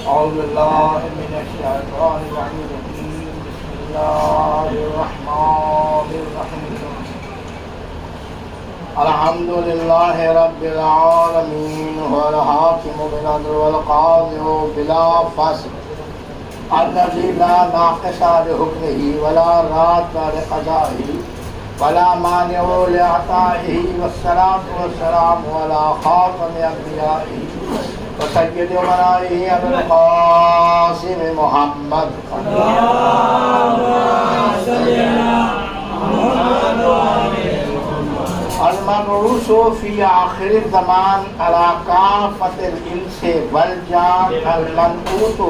أعوذ بالله من الشيطان الرجيم. بسم الله الرحمن الرحيم. الحمد لله رب العالمين هو الحاكم بالعدل والقاضي بلا فصل الذي لا ناقص لحكمه ولا راد لقضائه ولا مانع لعطائه والصلاة والسلام على خاتم أنبيائه وسيد أمرائه أبي القاسم محمد المبعوث في آخر الزمان على كافة الإنس والجان المنقوط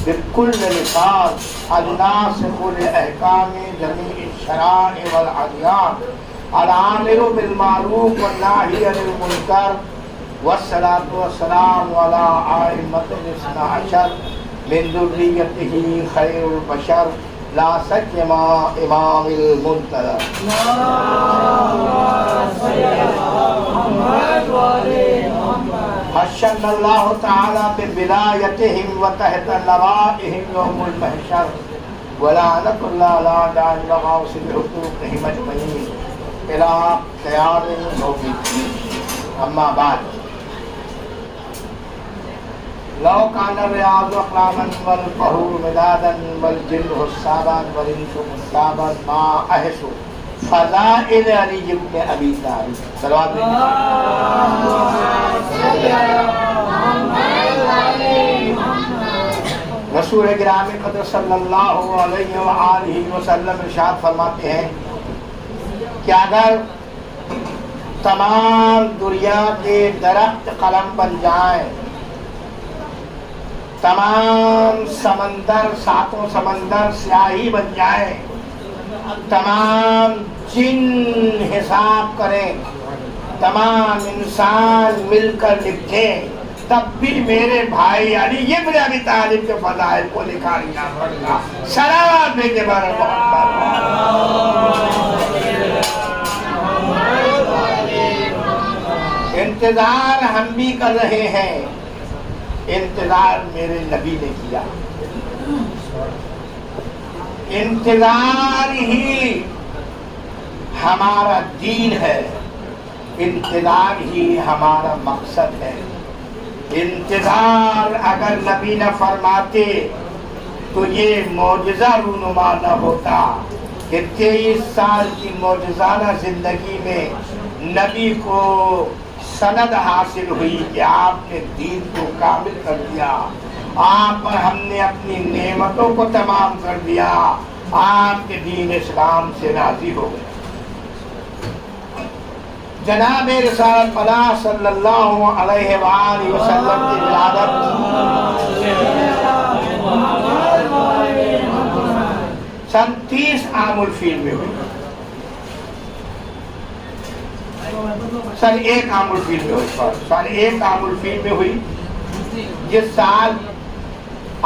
بكل لسان الناسخ لأحكام جميع الشرائع والأديان الآمر بالمعروف والناهي عن المنكر والصلاة والسلام على أئمة الاثنى عشر من ذريته خير البشر لا سيما إمام المنتظر. حشر الله تعالى ببلايتهم وتحت لوائهم يوم المحشر ولعنة الله على أعداء الغاصب بحقوقهم أجمعين إلى قيام يوم الدين. أما بعد، لو كان الرياض أقلاما والبحور مدادا والجن حسابا والإنس حسابا ما أحسوا فضائل علی ابن ابی طالب. صلوات رسول گرامی قدر صلی اللہ علیہ وآلہ وسلم ارشاد فرماتے ہیں کہ اگر تمام دنیا کے درخت قلم بن جائیں، تمام سمندر ساتوں سمندر سیاہی بن جائیں، تمام جن حساب کریں، تمام انسان مل کر لکھیں، تب بھی میرے بھائی علی ابن ابی طالب کے فضائل کو لکھا نہیں جا سکتا. صلوات بھیجے بارے محمد. انتظار ہم بھی کر رہے ہیں، انتظار میرے نبی نے کیا. انتظار ہی ہمارا دین ہے، انتظار ہی ہمارا مقصد ہے. انتظار اگر نبی نہ فرماتے تو یہ معجزہ رونما نہ ہوتا کہ 23 سال کی معجزانہ زندگی میں نبی کو سند حاصل ہوئی کہ آپ نے دین کو کامل کر دیا، آپ پر ہم نے اپنی نعمتوں کو تمام کر دیا، آپ کے دین اسلام سے راضی ہو گئے. جناب رسالت پناہ صلی اللہ علیہ وآلہ وسلم کی ولادت سن 30 عام الفیل میں ہوئی. سن 1 عام الفیل میں ہوئی. سن 1 عام الفیل میں ہوئی، جس سال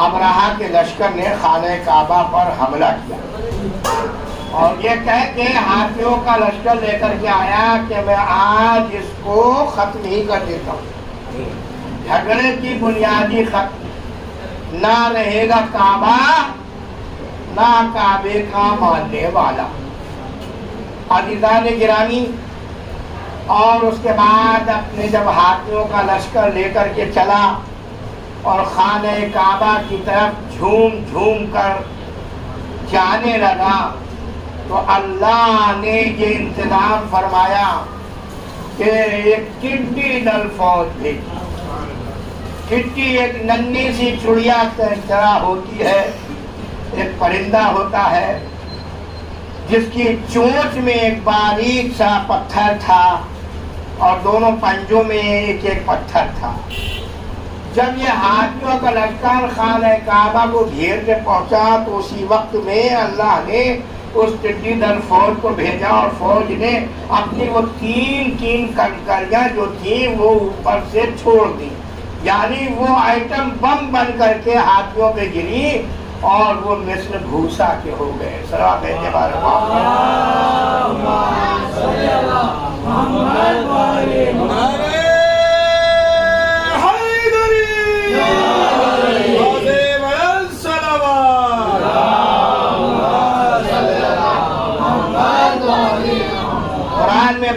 ابرہہ کے لشکر نے خانہ کعبہ پر حملہ کیا اور یہ کہہ کے ہاتھیوں کا لشکر لے کر کے آیا کہ میں آج اس کو ختم ہی کر دیتا ہوں. جھگڑے کی بنیادی ختم، نہ رہے گا کعبہ نہ کعبے کا ماننے والا. عزیزان گرامی، اور اس کے بعد اپنے جب ہاتھیوں کا لشکر لے کر کے چلا اور خانہ کعبہ کی طرف جھوم جھوم کر جانے لگا تو اللہ نے یہ انتظام فرمایا کہ ایک ٹڈی دل فوج بھیجی. ٹڈی ایک ننھی سی چڑیا طرح ہوتی ہے، ایک پرندہ ہوتا ہے جس کی چونچ میں ایک باریک سا پتھر تھا اور دونوں پنجوں میں ایک ایک پتھر تھا. جب یہ ہاتھیوں کا لشکر خانہ کعبہ کو گھیر کے پہنچا تو اسی وقت میں اللہ نے اس ٹڈی دل فوج کو بھیجا اور فوج نے اپنی وہ تین کنکریاں جو تھیں وہ اوپر سے چھوڑ دی، یعنی وہ آئٹم بم بن کر کے ہاتھیوں پہ گری اور وہ مثل بھوسا کے ہو گئے. صلوات بھیجے بارے محمد.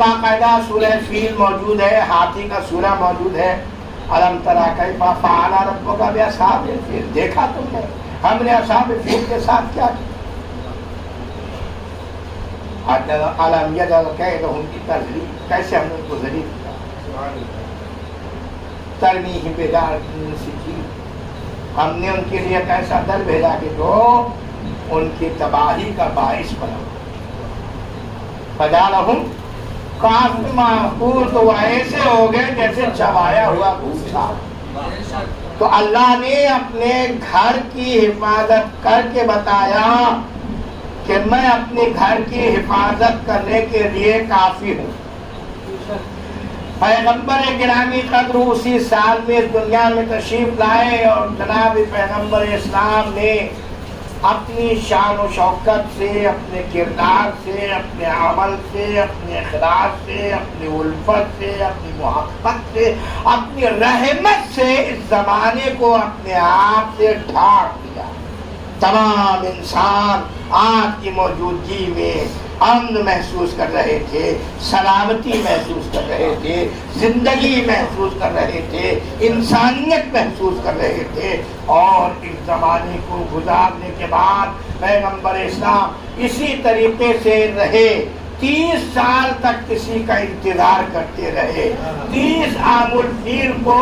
باقاعدہ سورہ فیل موجود ہے، ہاتھی کا سورہ موجود ہے، الم تری کیف فعل ربک باصحاب الفیل، دیکھا تم نے ہم نے اصحاب فیل کے ساتھ کیا کیا؟ الم یجعل کیدہم فی تضلیل، کیسے ہم نے ان کو ذلیل کیا، ترمیہم بحجارۃ من سجیل، ہم نے ان کے لیے ایک ایسا دل بھیجا کہ جو ان کی تباہی کا باعث بنا، فجعلہم کعصف مأکول، تو وہ ایسے ہو گئے جیسے چبایا ہوا بھوسا۔ تو اللہ نے اپنے گھر کی حفاظت کر کے بتایا کہ میں اپنے گھر کی حفاظت کرنے کے لیے کافی ہوں۔ پیغمبر گرامی قدر اسی سال میں اس دنیا میں تشریف لائے اور جناب پیغمبر اسلام نے اپنی شان و شوکت سے، اپنے کردار سے، اپنے عمل سے، اپنے اخلاص سے، اپنی الفت سے، اپنی محبت سے، اپنی رحمت سے اس زمانے کو اپنے آپ سے ڈھانپ دیا۔ تمام انسان آپ کی موجودگی میں امن محسوس کر رہے تھے، سلامتی محسوس کر رہے تھے، زندگی محسوس کر رہے تھے، انسانیت محسوس کر رہے تھے، اور اس زمانے کو گزارنے کے بعد پیغمبر اسلام اسی طریقے سے رہے۔ 30 سال تک کسی کا انتظار کرتے رہے۔ 30 عام الفیل کو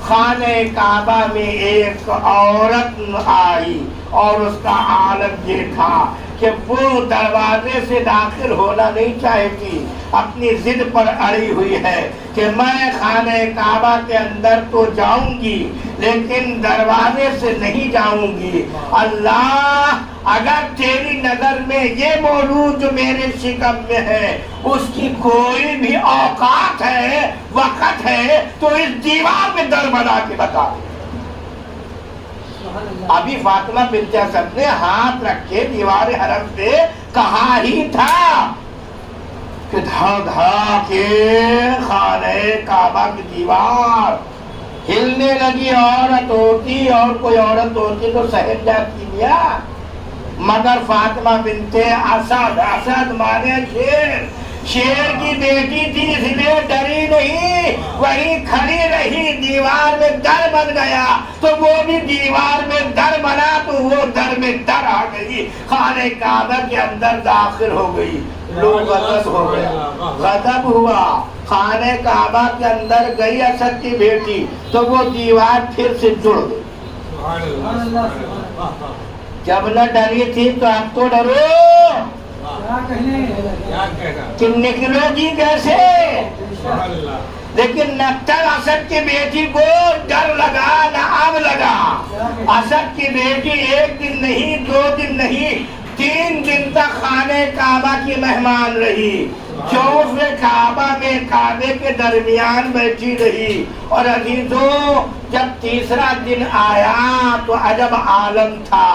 خانہ کعبہ میں ایک عورت آئی اور اس کا عالم یہ تھا کہ وہ دروازے سے داخل ہونا نہیں چاہتی، اپنی ضد پر اڑی ہوئی ہے کہ میں خانہ کعبہ کے اندر تو جاؤں گی لیکن دروازے سے نہیں جاؤں گی۔ اللہ، اگر تیری نظر میں یہ مولود جو میرے شکم میں ہے اس کی کوئی بھی اوقات ہے، وقت ہے، تو اس دیوار میں در بنا کے بتا دے۔ ابھی فاطمہ بنت اسد نے ہاتھ رکھ کے دیوار حرم پہ کہا ہی تھا کہ دھا دھا کے خانہ کعبہ کی دیوار ہلنے لگی، عورت ہوتی اور کوئی عورت ہوتی تو سہم جاتی دیا، مگر فاطمہ بنت اسد، اسد مانے شیر، شیر کی بیٹی تھی اس لیے ڈری نہیں، وہی کھڑی رہی، دیوار میں در بن گیا تو وہ بھی دیوار میں در بنا تو وہ در میں در آ گئی، خانہ کعبہ کے اندر داخل ہو گئی۔ لوگ غضب ہو گیا، غضب ہوا، خانہ کعبہ کے اندر گئی اسد کی بیٹی تو وہ دیوار پھر سے جڑ گئی۔ جب نہ ڈری تھی تو اب تو ڈرو، کہ نکلو گی کیسے؟ لیکن نکتر اسد کی بیٹی کو ڈر لگا نہ اب لگا۔ اسد کی بیٹی ایک دن نہیں، 2 دن نہیں، 3 دن تک خانہ کعبہ کی مہمان رہی، جوف کعبہ میں کعبے کے درمیان بیٹھی رہی۔ اور عزیزوں، جب تیسرا دن آیا تو عجب عالم تھا،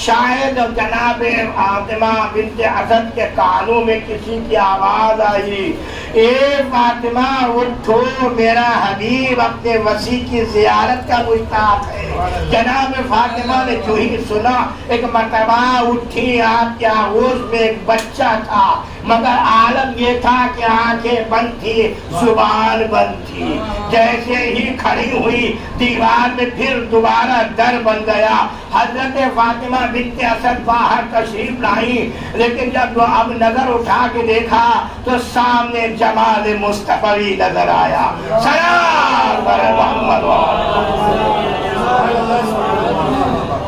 شاید جناب فاطمہ بنت اسد کے کانوں میں کسی کی آواز آئی، اے فاطمہ اٹھو، میرا حبیب اپنے وسیع کی زیارت کا مشتاق ہے۔ جناب فاطمہ نے جو ہی سنا، ایک مرتبہ اٹھی، آپ کے آغوش میں ایک بچہ تھا، مگر عالم یہ تھا کہ آنکھیں بند تھی، زبان بند تھی۔ جیسے ہی کھڑی ہوئی دیوار میں پھر دوبارہ در بن گیا۔ حضرت فاطمہ بنت اسد باہر تشریف لائی، لیکن جب وہ اب نظر اٹھا کے دیکھا تو سامنے جمال مصطفی نظر آیا۔ سلام بر محمد۔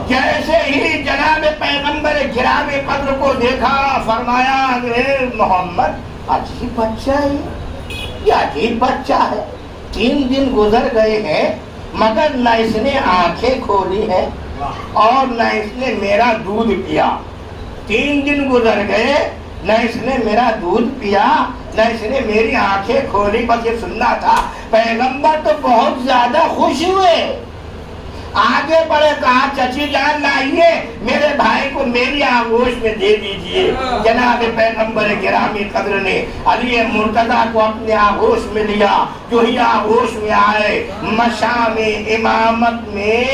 جیسے ہی جناب پیغمبر گرامی قدر کو دیکھا، فرمایا اے محمد، عجیب بچہ ہے، یہ عجیب بچہ ہے، 3 دن گزر گئے ہیں مگر نہ اس نے آنکھیں کھولی ہے اور نہ اس نے میرا دودھ پیا۔ 3 دن گزر گئے، نہ اس نے میرا دودھ پیا، نہ اس نے میری آنکھیں کھولی، بس یہ سننا تھا۔ پیغمبر تو بہت زیادہ خوش ہوئے، آگے بڑھے، کہا چچی جان لائیے، میرے بھائی کو میری آغوش میں دے دیجئے۔ جناب پیغمبر گرامی قدر نے علی مرتضیٰ کو اپنے آغوش میں لیا، جو ہی آغوش میں آئے، مشام امامت میں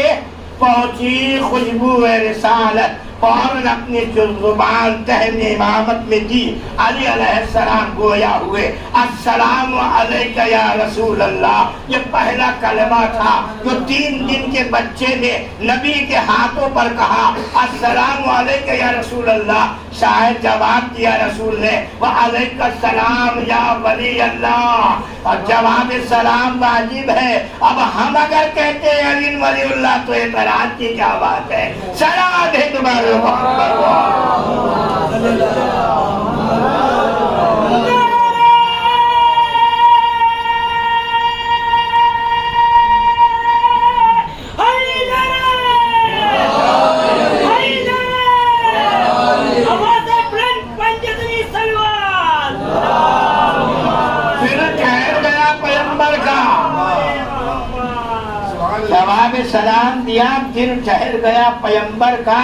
پہنچی خوشبو رسالت، فوراً اپنی جو زبان تہم امامت میں دی، علی علیہ السلام گویا ہوئے السلام علیکہ یا رسول اللہ۔ یہ پہلا کلمہ تھا جو 3 دن کے بچے نے نبی کے ہاتھوں پر کہا، السلام علیکہ یا رسول اللہ۔ شاید جواب دیا رسول نے، وعلیکہ السلام یا ولی اللہ، اور جواب سلام واجب ہے۔ اب ہم اگر کہتے ہیں علی ولی اللہ تو اعتراض کی کیا بات ہے؟ سلام ہے تمہارے محمد جواب سلام دیا، پھر ٹھہر گیا پیمبر کا۔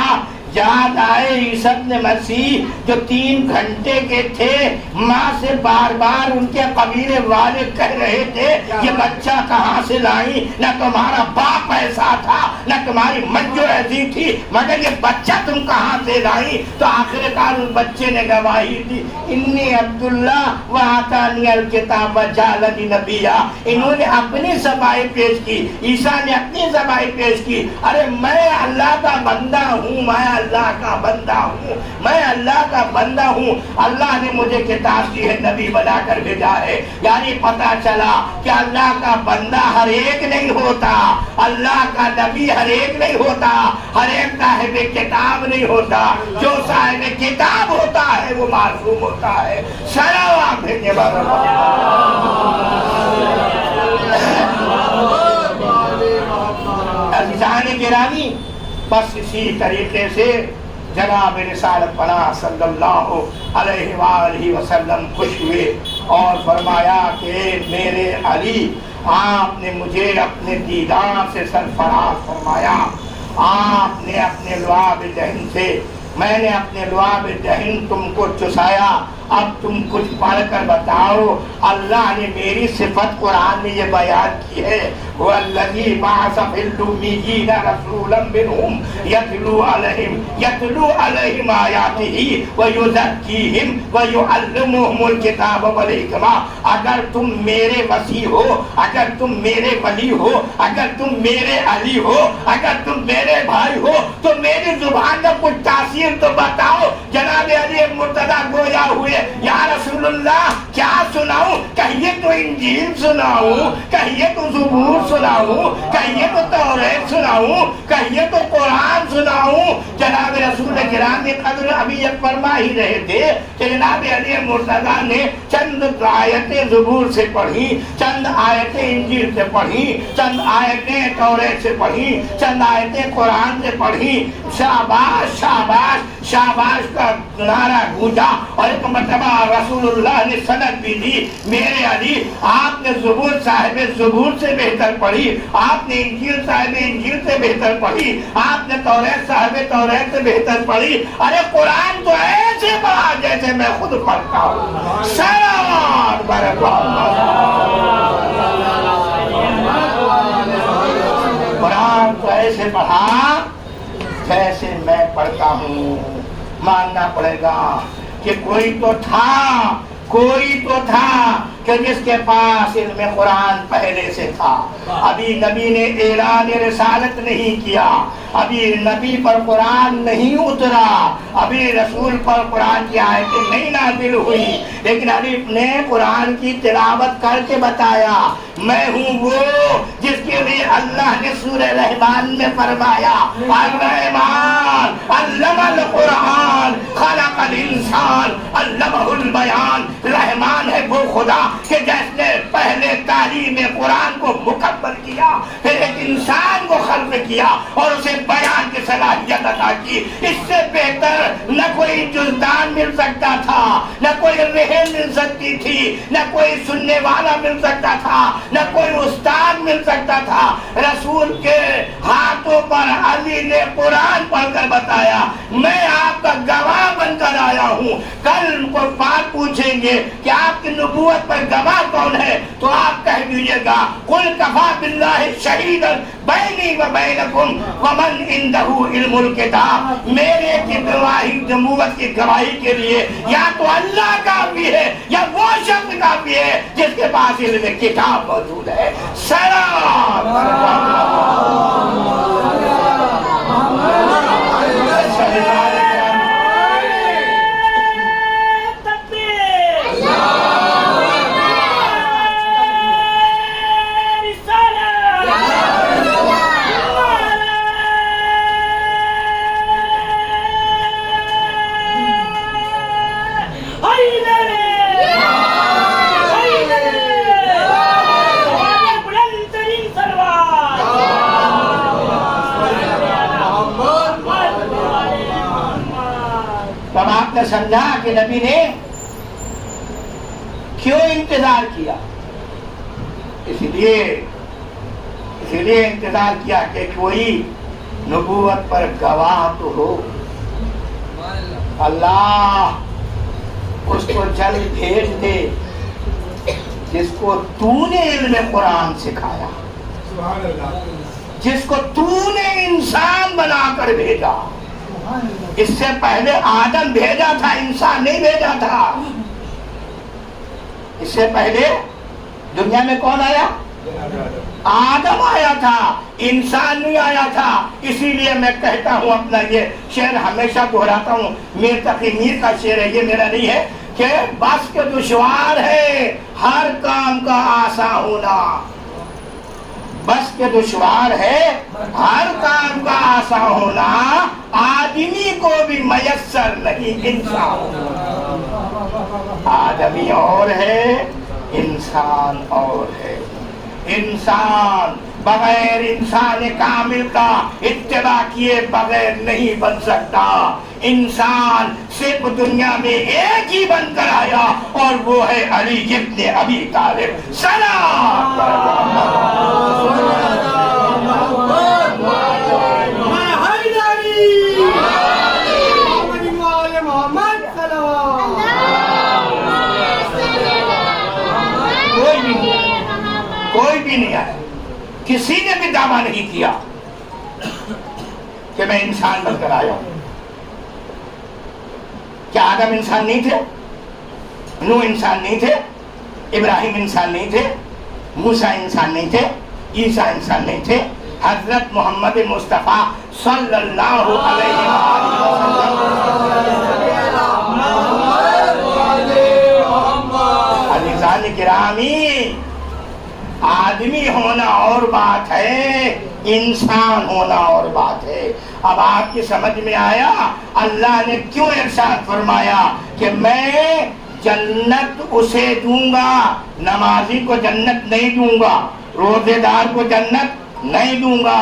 یاد آئے عیسی ابن مسیح جو 3 گھنٹے کے تھے، ماں سے بار بار ان کے قبیلے والے کہہ رہے تھے یہ بچہ کہاں سے لائی؟ نہ تمہارا باپ ایسا تھا نہ تمہاری منجو ایسی تھی، مگر یہ بچہ تم کہاں سے لائی؟ تو آخر کار اس بچے نے گواہی دی، انی عبداللہ وآتانی الکتاب وجعلنی نبیا۔ انہوں نے اپنی صفائی پیش کی، عیسیٰ نے اپنی صفائی پیش کی، ارے میں اللہ کا بندہ ہوں، میں اللہ کا بندہ ہوں، میں اللہ کا بندہ ہوں، اللہ نے مجھے کتاب دی ہے، نبی بنا کر بھیجا ہے۔ یعنی پتا چلا کہ اللہ کا بندہ ہر ایک نہیں ہوتا، اللہ کا نبی ہر ایک نہیں ہوتا، ہر ایک صاحب کتاب نہیں ہوتا، جو صاحب کتاب ہوتا ہے وہ معصوم ہوتا ہے۔ صلوات بھیجنے والا عزیزان گرامی، بس اسی طریقے سے جناب رسالت پناہ صلی اللہ علیہ وآلہ وسلم خوش ہوئے اور فرمایا کہ میرے علی، آپ نے مجھے اپنے دیدار سے سرفراز فرمایا، آپ نے اپنے لعاب دہن سے، میں نے اپنے لعاب دہن تم کو چسایا، اب تم کچھ پڑھ کر بتاؤ۔ اللہ نے میری صفت قرآن میں یہ بیان کی ہے، وَالَّذِي بَعَثَ فِي الْأُمِّيِّينَ رَسُولًا مِّنْهُمْ يَتْلُو عَلَيْهِمْ آيَاتِهِ وَيُزَكِّيهِمْ وَيُعَلِّمُهُمُ الْكِتَابَ وَالْحِكْمَةَ۔ اگر تم میرے وسیع ہو، اگر تم میرے ولی ہو، اگر تم میرے علی ہو، اگر تم میرے بھائی ہو تو میری زبان میں کچھ تاثیر تو بتاؤ۔ جناب علی مرتضیٰ گویا ہوئے، یا رسول اللہ کیا سناؤں؟ کہیے تو انجیل سناؤں، کہیے تو زبور سناؤں، کہیے تو توریت سناؤں، کہیے تو قرآن سناؤں۔ جناب رسول کرام قدر ابھی یہ فرما ہی رہے تھے کہ جناب علی مرتضیٰ نے چند آیتیں زبور سے پڑھی، چند آیتیں انجیل سے پڑھی، چند آیتیں توریت سے پڑھی، چند آیتیں قرآن سے پڑھی۔ شاباش شاباش شاباش کا نعرہ گونجا، اور ایک مرتبہ رسول اللہ نے سند بھی دی، میرے علی آپ نے زبور صاحب زبور سے بہتر پڑھی، آپ نے انجیل صاحب انجیل سے بہتر پڑھی، آپ نے توریت صاحب توریت سے بہتر پڑھی، ارے قرآن تو ایسے پڑھا جیسے میں خود پڑھتا ہوں۔ سلام قرآن تو ایسے پڑھا جیسے میں پڑھتا ہوں۔ ماننا پڑے گا کہ کوئی تو تھا کہ جس کے پاس علم قرآن پہلے سے تھا۔ ابھی نبی نے اعلان رسالت نہیں کیا، ابھی نبی پر قرآن نہیں اترا، ابھی رسول پر قرآن کی آیتیں نہیں نازل ہوئی، لیکن ابھی نے قرآن کی تلاوت کر کے بتایا، میں ہوں وہ جس کے لیے اللہ نے سورہ رحمان میں فرمایا، الرحمن علم القرآن خلق الانسان علمہ البیان۔ رحمان ہے وہ خدا کہ جس نے پہلے تعلیم قرآن کو مکمل کیا، پھر ایک انسان کو خلق کیا اور اسے بیان کی صلاحیت عطا کی۔ اس سے بہتر نہ کوئی جزدان مل سکتا تھا، نہ کوئی رہن مل سکتی تھی، نہ کوئی سننے والا مل سکتا تھا، نہ کوئی استاد مل سکتا تھا۔ رسول کے ہاتھوں پر علی نے قرآن پڑھ کر بتایا میں آپ کا گواہ بن کر آیا ہوں. کل کفار پوچھیں گے کہ آپ کی نبوت پر گواہ کون ہے تو آپ کہہ دیجئے گا قل کفا باللہ شہیدا بینی و بینکم ومن عندہ علم الکتاب. میرے کی گواہی نبوت کی گواہی کے لیے یا تو اللہ کافی ہے یا وہ شخص کافی ہے جس کے پاس علم کتاب موجود ہے. سلام نے سمجھا کہ نبی نے کیوں انتظار کیا. اسی لیے انتظار کیا کہ کوئی نبوت پر گواہ تو ہو. اللہ اس کو جلد بھیج دے جس کو تو نے علم قرآن سکھایا, جس کو تو نے انسان بنا کر بھیجا. اس سے پہلے آدم بھیجا تھا, انسان نہیں بھیجا تھا. اس سے پہلے دنیا میں کون آیا؟ آدم آیا تھا, انسان نہیں آیا تھا. اسی لیے میں کہتا ہوں, اپنا یہ شعر ہمیشہ دہراتا ہوں, میر تقی میر کا شعر ہے, یہ میرا نہیں ہے, کہ بس کے دشوار ہے ہر کام کا آسان ہونا. بس کے دشوار ہے ہر کام کا آسان ہونا, آدمی کو بھی میسر نہیں انسان. آدمی اور ہے, انسان اور ہے. انسان بغیر انسان کامل کا اتباع کیے بغیر نہیں بن سکتا. انسان صرف دنیا میں ایک ہی بن کر آیا اور وہ ہے علی ابن ابی طالب. سلام کوئی بھی نہیں آیا, کسی نے بھی دعویٰ نہیں کیا کہ میں انسان بن کر آیا ہوں. کیا آدم انسان نہیں تھے؟ نوح انسان نہیں تھے؟ ابراہیم انسان نہیں تھے؟ موسیٰ انسان نہیں تھے؟ عیسیٰ انسان نہیں تھے؟ حضرت محمد مصطفیٰ صلی اللہ علیہ وسلم. عزیزان گرامی, آدمی ہونا اور بات ہے, انسان ہونا اور بات ہے. اب آپ کی سمجھ میں آیا اللہ نے کیوں ارشاد فرمایا کہ میں جنت اسے دوں گا, نمازی کو جنت نہیں دوں گا, روزے دار کو جنت نہیں دوں گا,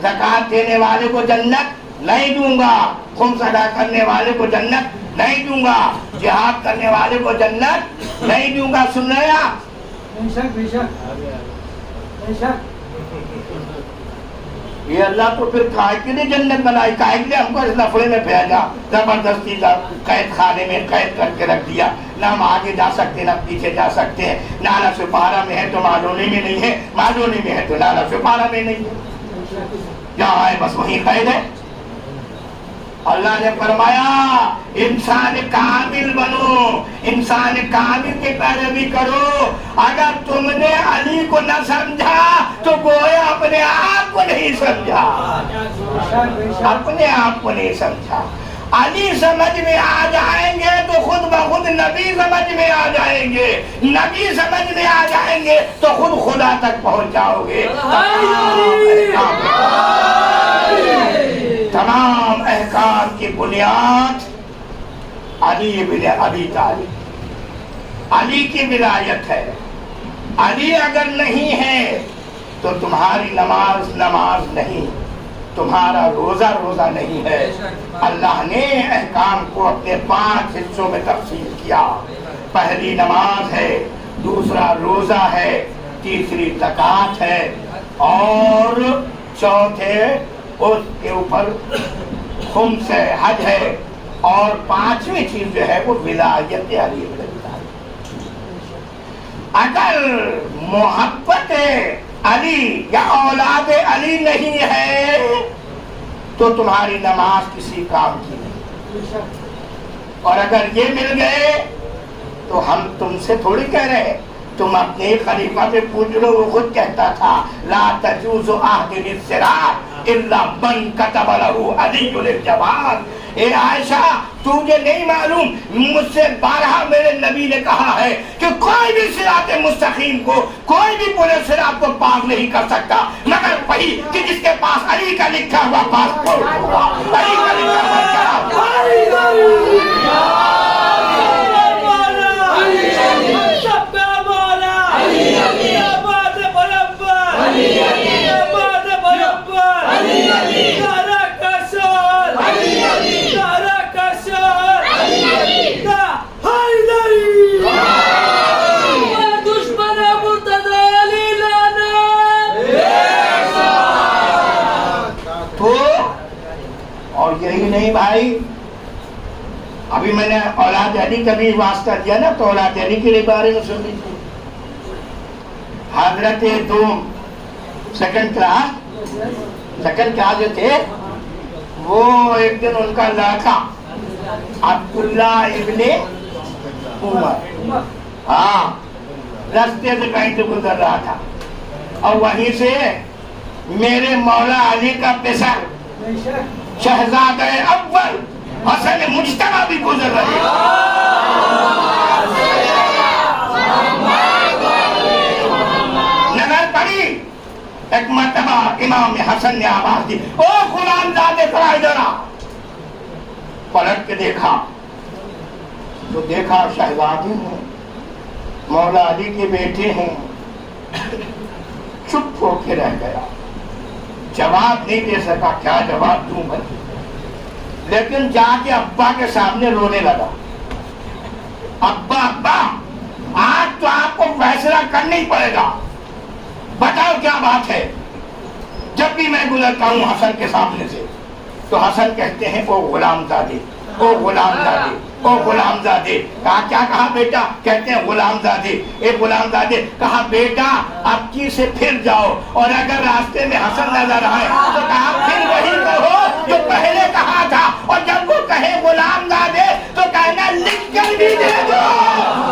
زکوٰۃ دینے والے کو جنت نہیں دوں گا, خمس ادا کرنے والے کو جنت نہیں دوں گا, جہاد کرنے والے کو جنت نہیں دوں گا. سن رہے آپ؟ یہ اللہ تو پھر کائے کے لیے جنت بنائی, کائے کے لیے ہم کو اس لفڑے میں بھیجا, زبردستی قید خانے میں قید کر کے رکھ دیا. نہ ہم آگے جا سکتے نہ پیچھے جا سکتے ہیں. نالا سپارہ میں ہے تو مالونی میں نہیں ہے, مالونی میں ہے تو نالا سپارہ میں نہیں ہے. جہاں ہے بس وہیں قید ہے. اللہ نے فرمایا انسان کامل بنو, انسان کامل کی پیروی کرو. اگر تم نے علی کو نہ سمجھا تو گویا اپنے آپ کو نہیں سمجھا, اپنے آپ کو نہیں سمجھا. علی سمجھ میں آ جائیں گے تو خود بخود نبی سمجھ میں آ جائیں گے, نبی سمجھ میں آ جائیں گے تو خود خدا تک پہنچ جاؤ گے. تمام احکام کی بنیاد علی ابن ابی طالب, علی کی ولایت ہے. علی اگر نہیں ہے تو تمہاری نماز نماز نہیں, تمہارا روزہ روزہ نہیں ہے. اللہ نے احکام کو اپنے 5 حصوں میں تقسیم کیا. پہلی نماز ہے, دوسرا روزہ ہے, تیسری زکوٰۃ ہے, اور چوتھے اس کے اوپر خمس ہے، حج ہے، اور پانچویں چیز جو ہے وہ ولایت علی ہے۔ اگر محبت علی یا اولاد علی نہیں ہے تو تمہاری نماز کسی کام کی نہیں، اور اگر یہ مل گئے تو ہم تم سے تھوڑی کہہ رہے ہیں، تم اپنے خلیفہ پہ پوچھ لو، وہ خود کہتا تھا لا تجوز عہد للصراط الا من كتب له علی الجواد۔ اے عائشہ تجھے نہیں معلوم، مجھ سے بارہا میرے نبی نے کہا ہے کہ کوئی بھی صراط مستقیم کو، کوئی بھی پورے صراط کو پار نہیں کر سکتا مگر وہی کہ جس کے پاس علی کا لکھا ہوا پاسپورٹ ہوگا، علی کا لکھا ہوا چراغ ہوگا۔ اور یہی نہیں بھائی، ابھی میں نے اولاد علی کا بھی واسطہ دیا نا، تو اولاد علی کے بارے میں سن لیجیے۔ حضرت دوم سیکنڈ کلاس جو تھے، وہ ایک دن ان کا لڑکا عبداللہ ابن عمر راستے سے کہیں سے گزر رہا تھا، اور وہیں سے میرے مولا علی کا پسر شہزادہ اول حسن مجتبی بھی گزر رہے۔ نظر پڑی، ایک مرتبہ امام حسن نے آواز دی، او غلام زادے ذرا ادھر آ۔ پلٹ کے دیکھا تو دیکھا شہزادے ہیں، مولا علی کے بیٹے ہیں۔ چپ ہو کے رہ گیا، جواب نہیں دے سکا، کیا جواب دوں میں، لیکن جا کے ابا کے سامنے رونے لگا۔ ابا آج تو آپ کو فیصلہ کرنا ہی پڑے گا، بتاؤ کیا بات ہے۔ جب بھی میں گزرتا ہوں حسن کے سامنے سے تو حسن کہتے ہیں او غلام زادے، او غلام زادے، او غلام زادے۔ کہا کیا کہا بیٹا؟ کہتے ہیں غلام زادے۔ اے غلام زادے، کہا بیٹا اب کی سے پھر جاؤ، اور اگر راستے میں حسن نظر آئے تو کہا پھر وہی کہو جو پہلے کہا تھا، اور جب وہ کہے غلام زادے تو کہنا لکھ کر بھی دے دو،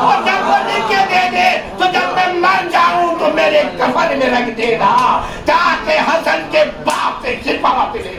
اور جب وہ لکھ کے دے دے تو جب میں مر جاؤں تو میرے کفن میں رکھ دینا، تاکہ حسن کے باپ سے شفاعت لے۔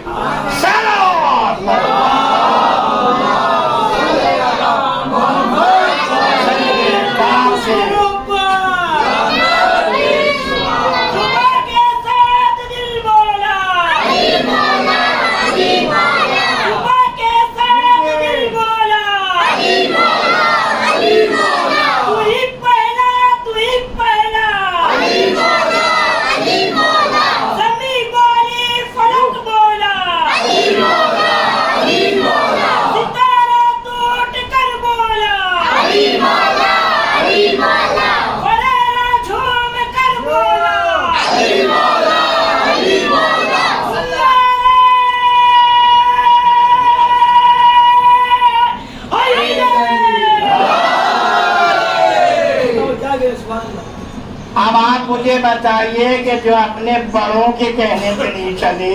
اب آپ مجھے بتائیے کہ جو اپنے بڑوں کے کہنے پہ نہیں چلے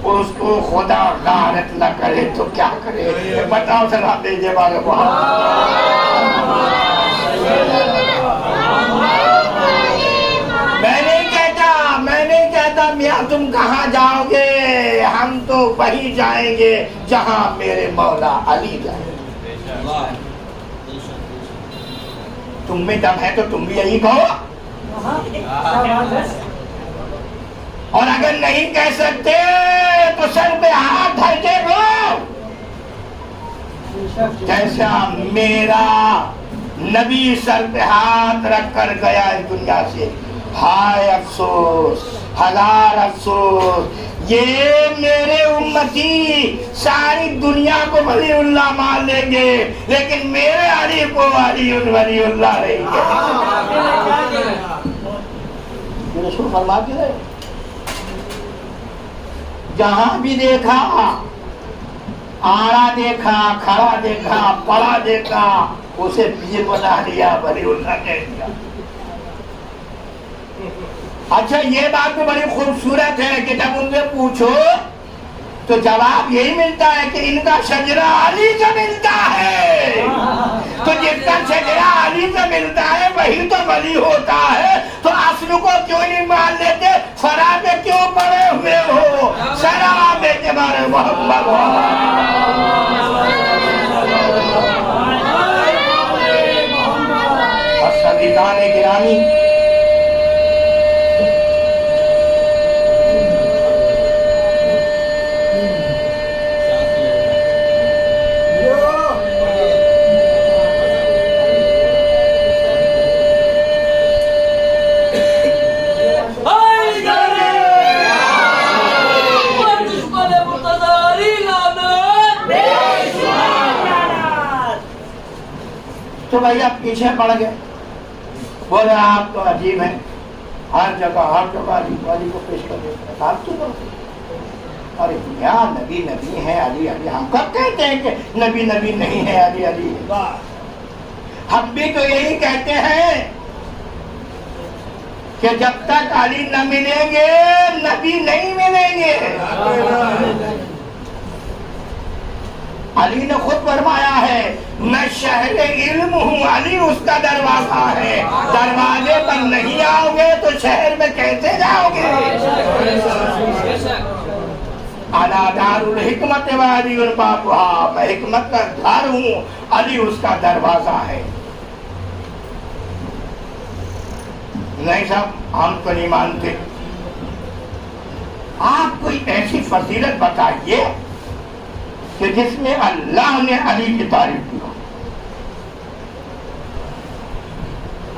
اس کو خدا غارت نہ کرے تو کیا کرے؟ بتاؤ ذرا دیجیے والے کو۔ میں نہیں کہتا میاں تم کہاں جاؤ گے، ہم تو وہی جائیں گے جہاں میرے مولا علی جائیں گے۔ تم میں دم ہے تو تم بھی یہی کہو، اور اگر نہیں کہہ سکتے تو سر پہ ہاتھ دھر کے رو، جیسا میرا نبی سر پہ ہاتھ رکھ کر گیا اس دنیا سے۔ ہائے افسوس، ہزار افسوس، یہ میرے امتی ساری دنیا کو ولی اللہ مان لیں گے لیکن میرے علی کو ولی اللہ رہیں گے۔ رسول فرماتے ہیں جہاں بھی دیکھا آڑا دیکھا، کھڑا دیکھا، پڑا دیکھا، اسے پیر بنا لیا، ولی اللہ کہہ دیا۔ اچھا یہ بات تو بڑی خوبصورت ہے کہ جب ان سے پوچھو تو جواب یہی ملتا ہے کہ ان کا شجرہ علی سے ملتا ہے، تو جس کا شجرہ علی سے ملتا ہے وہی تو ولی ہوتا ہے، تو اصل کو کیوں نہیں مان لیتے؟ فرا پہ کیوں پڑے ہوئے ہو؟ سلام اعتبار محمد عزیزان گرامی، تو بھائی آپ پیچھے پڑ گئے، بولے آپ تو عجیب ہیں، ہر جگہ علی کو پیش کر دیتے ہیں، آپ کیوں کرتے ہیں؟ ارے یار نبی نبی ہے، علی علی، ہم کب کہتے ہیں کہ نبی نبی نہیں ہے، علی علی ہے؟ ہم بھی تو یہی کہتے ہیں کہ جب تک علی نہ ملیں گے نبی نہیں ملیں گے۔ علی نے خود فرمایا ہے میں شہر علم ہوں، علی اس کا دروازہ ہے، دروازے پر نہیں آؤ گے تو شہر میں کیسے جاؤ گے؟ انا دار الحکمت و علی بابها، میں حکمت کا گھر ہوں، علی اس کا دروازہ ہے۔ نہیں صاحب ہم تو نہیں مانتے، آپ کوئی ایسی فضیلت بتائیے کہ جس میں اللہ نے علی کی تعریف کی ہو۔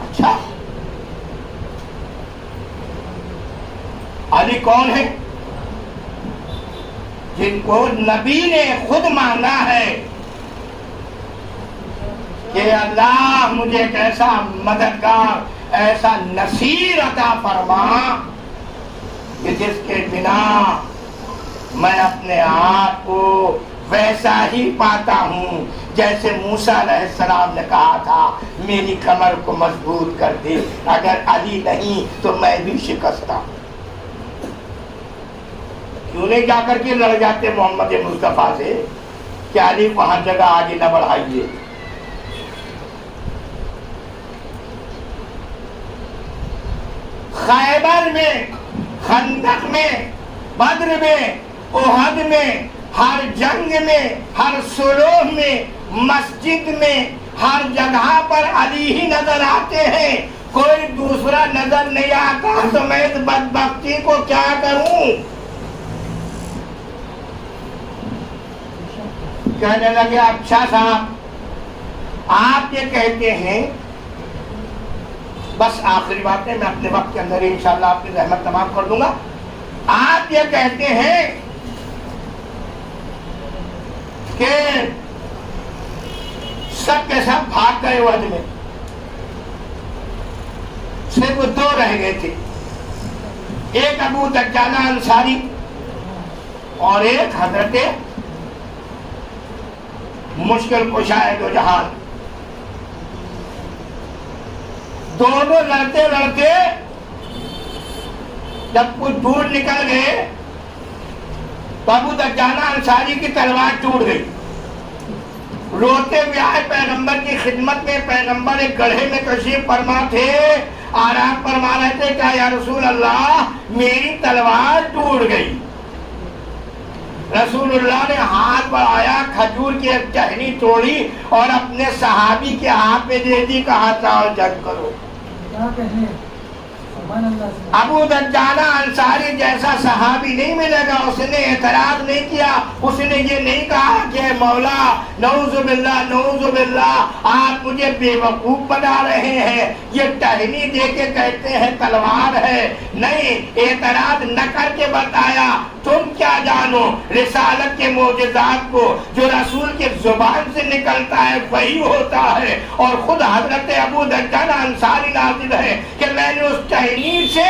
اچھا علی کون ہے؟ جن کو نبی نے خود مانا ہے کہ اللہ مجھے ایک ایسا مددگار، ایسا نصیر عطا فرما کہ جس کے بنا میں اپنے آپ کو ویسا ہی پاتا ہوں جیسے موسیٰ علیہ السلام نے کہا تھا میری کمر کو مضبوط کر دے، اگر علی نہیں تو میں بھی شکستہ ہوں۔ کیوں نہیں جا کر کے لڑ جاتے محمد مصطفیٰ سے کہ علی کو ہر جگہ آگے نہ بڑھائیے؟ خیبر میں، خندق میں، بدر میں، احد میں، ہر جنگ میں، ہر صلح میں، مسجد میں، ہر جگہ پر علی ہی نظر آتے ہیں، کوئی دوسرا نظر نہیں آتا، تو میں اس بدبختی کو کیا کروں؟ کہنے لگے اچھا صاحب آپ یہ کہتے ہیں، بس آخری بات ہے، میں اپنے وقت کے اندر انشاءاللہ آپ کی رحمت تمام کر دوں گا، آپ یہ کہتے ہیں کہ سب کے سب بھاگ گئے وحد میں، صرف دو رہ گئے تھے، ایک ابو دجانہ انصاری اور ایک حضرت مشکل کشائے دو جہان۔ دونوں لڑتے لڑتے جب کچھ دور نکل گئے تو ابو دجانہ انصاری کی تلوار ٹوٹ گئی، روتے ہوئے آئے پیغمبر کی خدمت میں، پیغمبر ایک گڑھے میں تشریف فرما تھے، آرام فرما رہے تھے کہ یا رسول اللہ میری تلوار ٹوٹ گئی۔ رسول اللہ نے ہاتھ بڑھایا، کھجور کی ایک ٹہنی توڑی اور اپنے صحابی کے ہاتھ میں دے دی، کہا چاہو جنگ کرو۔ ابو دجانہ انصاری جیسا صحابی نہیں ملے گا، اس نے اعتراض نہیں کیا، اس نے یہ نہیں کہا کہ مولا نعوذ باللہ نعوذ باللہ آپ مجھے بے وقوف بنا رہے ہیں، یہ ٹہنی دے کے کہتے ہیں تلوار ہے، نہیں، اعتراض نہ کر کے بتایا تم کیا جانو رسالت کے معجزات کو، جو رسول کے زبان سے نکلتا ہے وہی ہوتا ہے، اور خود حضرت ابو دجانہ انصاری نازل ہے کہ میں نے اس ٹہنی سے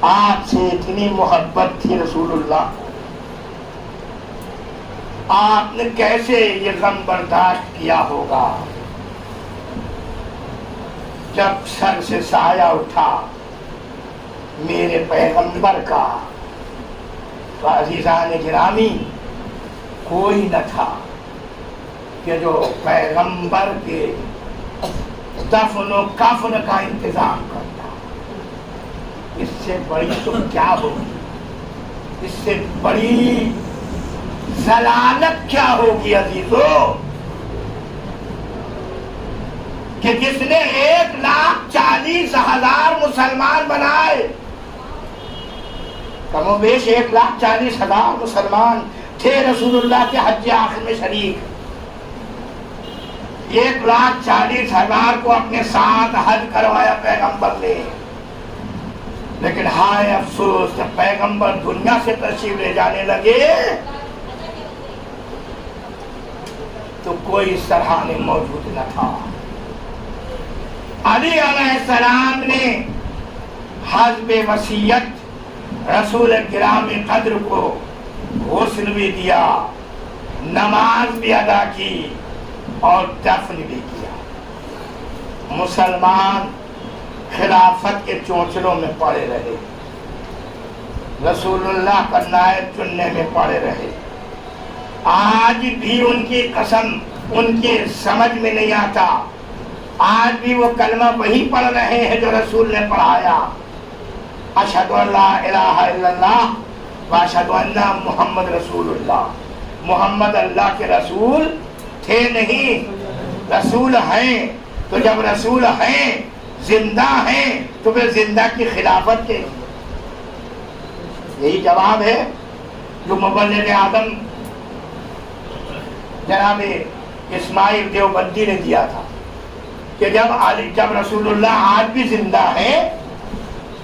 آپ سے اتنی محبت تھی رسول اللہ کو، آپ نے کیسے یہ غم برداشت کیا ہوگا جب سر سے سایہ اٹھا میرے پیغمبر کا؟ تو عزیزان گرامی، کوئی نہ تھا کہ جو پیغمبر کے دفن و کفن کا انتظام کرتا۔ اس سے بڑی تو کیا ہوگی، اس سے بڑی ضلالت کیا ہوگی عزیزو، کہ جس نے 1,40,000 مسلمان بنائے، کم و بیش 1,40,000 مسلمان تھے رسول اللہ کے حج آخر میں شریک۔ 1,40,000 کو اپنے ساتھ حج کروایا پیغمبر نے، لیکن ہائے افسوس جب پیغمبر دنیا سے تشریف لے جانے لگے تو کوئی سرحانے موجود نہ تھا۔ علی علیہ السلام نے حسب وصیت رسول گرامی قدر کو غسل بھی دیا، نماز بھی ادا کی اور دفن بھی کیا۔ مسلمان خلافت کے چونچلوں میں پڑے رہے، رسول اللہ کا نائب چننے میں پڑے رہے۔ آج بھی ان کی قسم ان کے سمجھ میں نہیں آتا، آج بھی وہ کلمہ وہی پڑھ رہے ہیں جو رسول نے پڑھایا، اشہدو ان لا الہ الا اللہ واشہدو ان محمد رسول اللہ۔ محمد اللہ کے رسول تھے نہیں، رسول ہیں، تو جب رسول ہیں، زندہ ہیں، تو پھر زندہ کی خلافت کے، یہی جواب ہے جو مبلغ اعظم جناب اسماعیل دیوبندی نے دیا تھا کہ جب رسول اللہ آج بھی زندہ ہے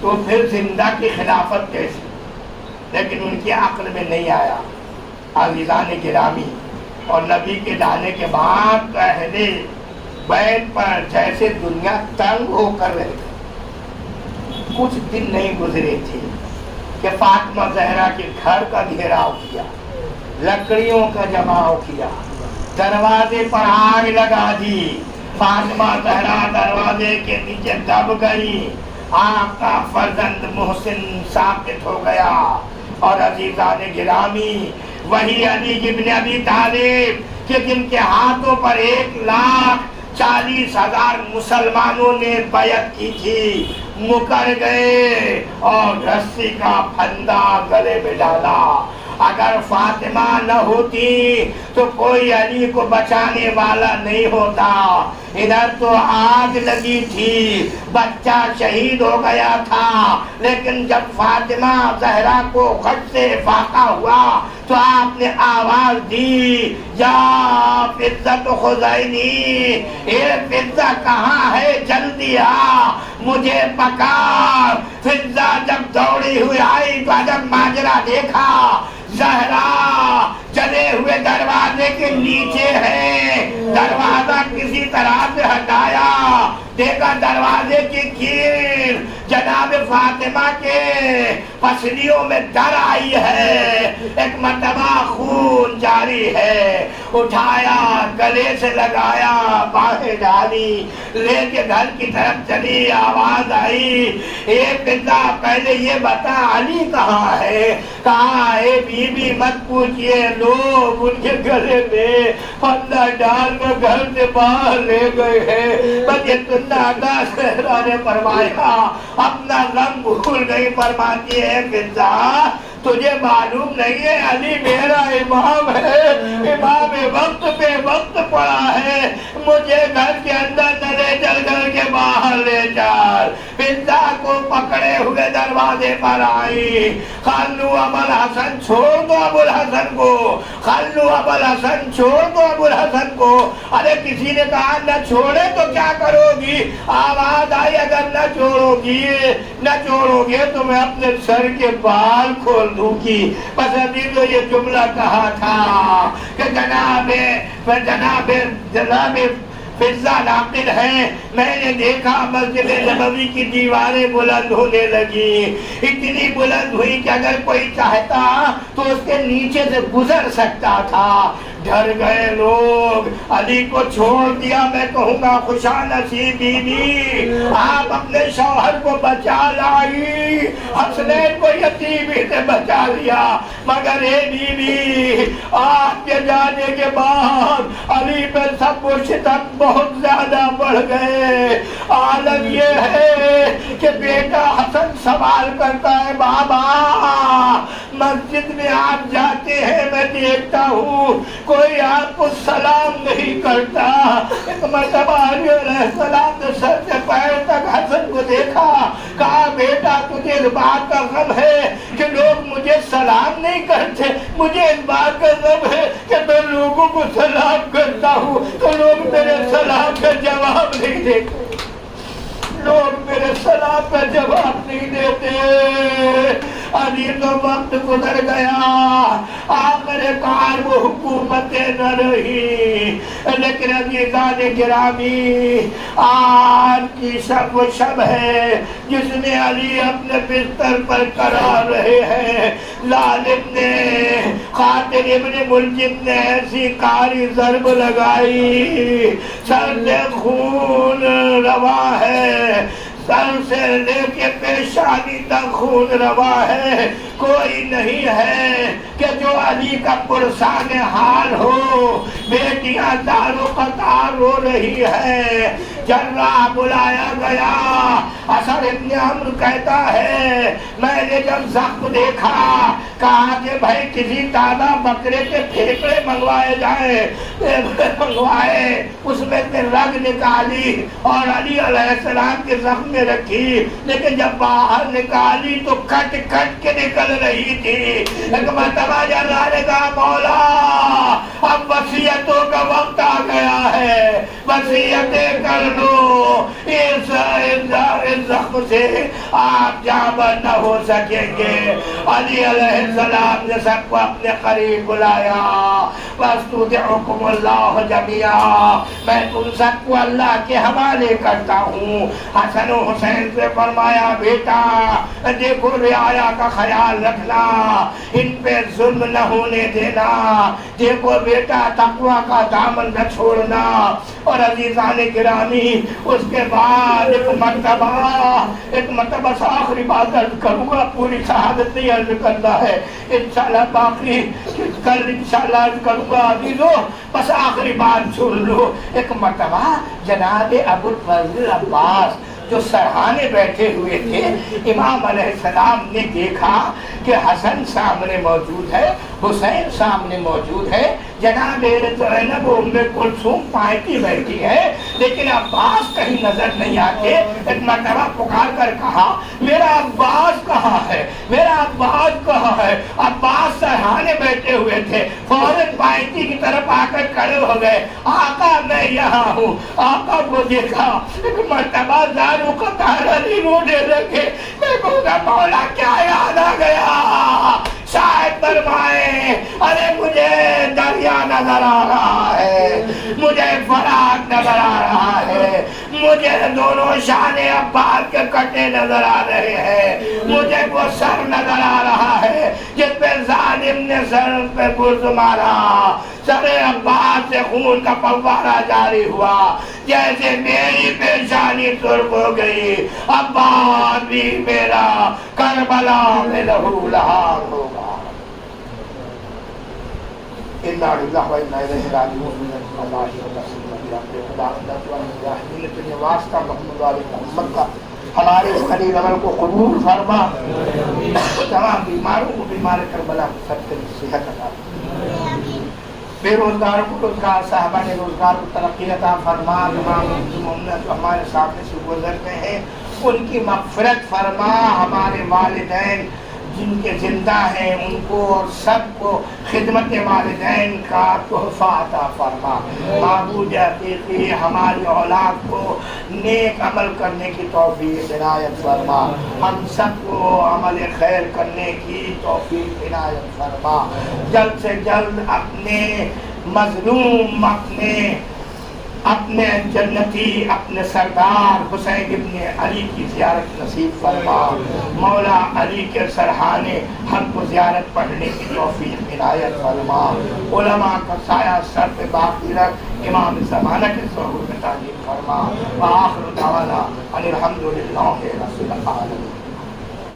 تو پھر زندہ کی خلافت کیسی، لیکن ان کی عقل میں نہیں آیا۔ عزیزان گرامی، اور نبی کے جانے کے بعد اہل بیت پر جیسے دنیا تنگ ہو کر رہے تھے، کچھ دن نہیں گزرے تھے کہ فاطمہ زہرا کے گھر کا گھیراؤ کیا، لکڑیوں کا جماؤ کیا، دروازے پر آگ لگا دی، فاطمہ زہرا دروازے کے نیچے دب گئی، آپ کا فرزند محسن ثابت ہو گیا۔ اور عزیزان گرامی، وہی علی ابن ابی طالب کہ جن کے ہاتھوں پر 1,40,000 مسلمانوں نے بیعت کی تھی، مکر گئے اور رسی کا پھندا گلے میں ڈالا۔ اگر فاطمہ نہ ہوتی تو کوئی علی کو بچانے والا نہیں ہوتا۔ ادھر تو آگ لگی تھی، بچہ شہید ہو گیا تھا، لیکن جب فاطمہ زہرا کو غش سے افاقہ ہوا تو آپ نے آواز دی، یا فضہ خزینی، اے فضہ کہاں ہے، جلدی آ، مجھے پکار۔ فضہ جب دوڑی ہوئی آئی تو جب ماجرا دیکھا، زہرا جلے ہوئے دروازے کے نیچے ہے، دروازہ کسی طرح سے ہٹایا، دیکھا دروازے کی کیل جناب فاطمہ کے پسلیوں میں در آئی ہے، ایک مرتبہ خون جاری ہے، اٹھایا، گلے سے لگایا، باہیں ڈالی، لے کے گھر کی طرف چلی، آواز آئی، اے پتا پہلے یہ بتا علی کہاں ہے؟ کہا اے بی بی مت پوچھئے، لوگ ان کے گلے میں پھندا ڈال کر گھر سے باہر لے گئے ہیں۔ بس یہ سنادا زہرا نے فرمایا، اپنا غم بھول گئی، فرماتی ہے فضہ تجھے معلوم نہیں ہے علی میرا امام ہے، امام وقت پہ وقت پڑا ہے، مجھے گھر کے اندر نہ لے چل گھر کے باہر لے چل۔ فضہ کو پکڑے ہوئے دروازے پر آئی، خلو ابوالحسن چھوڑ دو ابوالحسن کو، خلو ابوالحسن چھوڑ دو ابوالحسن کو۔ ارے کسی نے کہا نہ چھوڑے تو کیا کرو گی؟ آواز آئی اگر نہ چھوڑو گے تو میں اپنے سر کے بال کھول دوں گی۔ بس ابھی تو یہ جملہ کہا تھا کہ جناب فضہ ناقد ہیں. میں نے دیکھا مسجد نبوی کی دیواریں بلند ہونے لگی، اتنی بلند ہوئی کہ اگر کوئی چاہتا تو اس کے نیچے سے گزر سکتا تھا. ڈر گئے لوگ، علی کو چھوڑ دیا. میں کہوں گا خوشا نصیب بیوی، آپ اپنے شوہر کو بچا لائی، حسنین کو یتیمی سے بچا لیا، مگر اے بیوی آپ کے جانے کے بعد علی پہ سب و ستم بہت زیادہ بڑھ گئے. عالم یہ ہے کہ بیٹا حسن سوال کرتا ہے، بابا مسجد میں آپ جاتے ہیں میں دیکھتا ہوں کوئی آپ کو سلام نہیں کرتا. ایک مرتبہ علی علیہ السلام نے سر سے پیر تک حسن کو دیکھا، کہا بیٹا تجھے اس بات کا غم ہے کہ لوگ مجھے سلام نہیں کرتے، مجھے اس بات کا غم ہے کہ میں لوگوں کو سلام کرتا ہوں تو لوگ میرے سلام کا جواب نہیں دیتے، لوگ میرے سلام کا جواب نہیں دیتے. علی تو وقت گزر گیا، آخر کار وہ حکومتیں نہ رہی. لیکن عزیزان گرامی، آج کی شب و شب ہے جس میں علی اپنے بستر پر قرار رہے ہیں. ظالم نے قاتل ابن ملجم نے ایسی کاری ضرب لگائی، سر سے خون روا ہے، سر سے لے کے پیشانی تک خون روا ہے. کوئی نہیں ہے کہ جو علی کا پرسان حال ہو. بیٹیاں دارو قطار رو رہی ہے. جراح بلایا گیا. اثر ابن عمرو کہتا ہے میں نے جب زخم دیکھا کہا کہ بھائی کسی تازہ بکرے کے پھیپڑے منگوائے جائیں، منگوائے، اس میں سے رگ نکالی اور علی علیہ السلام کے زخم میں رکھی، لیکن جب باہر نکالی تو کٹ کٹ کے نکل رہی تھی. ایک مرتبہ جراح نے کہا مولا اب وصیتوں کا وقت آ گیا ہے، وصیتیں کر لو، اس زخم سے آپ جاں نہ ہو سکیں گے. علی علیہ السلام نے سب کو اپنے قریب بلایا. وَاسْتُودِعُكُمُ اللَّهُ جَمِيعًا، میں تم سب کو اللہ کے حوالے کرتا ہوں. حسن و حسین سے فرمایا بیٹا دیکھو رعایا کا خیال رکھنا، ان پہ ظلم نہ ہونے دینا، دیکھو بیٹا تقوی کا دامن نہ چھوڑنا. اور عزیزان گرامی اس کے بعد ایک مرتبہ آخری بات عرض کروں گا، پوری شہادت نہیں عرض کرنا ہے انشاءاللہ، باقی کل انشاءاللہ عرض کروں گا. عزیزو بس آخری بات سن لو. ایک مرتبہ جناب ابو الفضل عباس جو سرحانے بیٹھے ہوئے تھے، امام علیہ السلام نے دیکھا کہ حسن سامنے موجود ہے، حسین سامنے موجود ہے، جناب زینب ام کلثوم پائتی بیٹھی ہے، لیکن عباس کہیں نظر نہیں آتے. ایک مرتبہ پکار کر کہا میرا عباس کہاں ہے، میرا عباس کہاں ہے. عباس سرحانے بیٹھے ہوئے تھے، فوراً پائتی کی طرف آ کر کھڑے ہو گئے. آقا میں یہاں ہوں. آقا کو دیکھا، ایک مرتبہ دارو قطار علی رونے لگے. میں کہا مولا کیا یاد آ گیا؟ شاید فرمائے ارے مجھے دریا نظر آ رہا ہے، مجھے فرات نظر آ رہا ہے، مجھے دونوں شان عباس کے کٹے نظر آ رہے ہیں، مجھے وہ سر نظر آ رہا ہے جس پہ ظالم نے سر پہ برز مارا. سر عباس سے خون کا فوارہ جاری ہوا، جیسے میری پیشانی سرخ ہو گئی. عباس بھی میرا کربلا میں لہو لہار ہوگا. اِنَّا لِلَّهِ وَإِنَّا إِلَيْهِ رَاجِعُونَ. اللہ واسطہ محمد علی محمد کا ہمارے اس خلیل عمل کو قبول فرما. تمام بیماروں کو بیمار کربلا سب سے صحت عطا، بے روزگاروں کو روزگار، صاحبان روزگار کو ترقی عطا فرما. تمام مسلمون جو ہمارے سامنے سے گزرتے ہیں ان کی مغفرت فرما. ہمارے والدین جن کے زندہ ہیں ان کو اور سب کو خدمت والدین کا تحفہ عطا فرما. معبود حقیقی ہماری اولاد کو نیک عمل کرنے کی توفیق عنایت فرما. ہم سب کو عمل خیر کرنے کی توفیق عنایت فرما. جلد سے جلد اپنے مظلوم، اپنے اپنے جنتی اپنے سردار حسین ابن علی کی زیارت نصیب فرما، مولا علی کے سرحانے ہم کو زیارت پڑھنے کی توفیق عنایت فرما، علماء کا سایہ سر پہ باقی رکھ، امام زمانہ کے ظہور میں تعلیم فرما، وآخر دعوانا ان الحمدللہ رب العالمین۔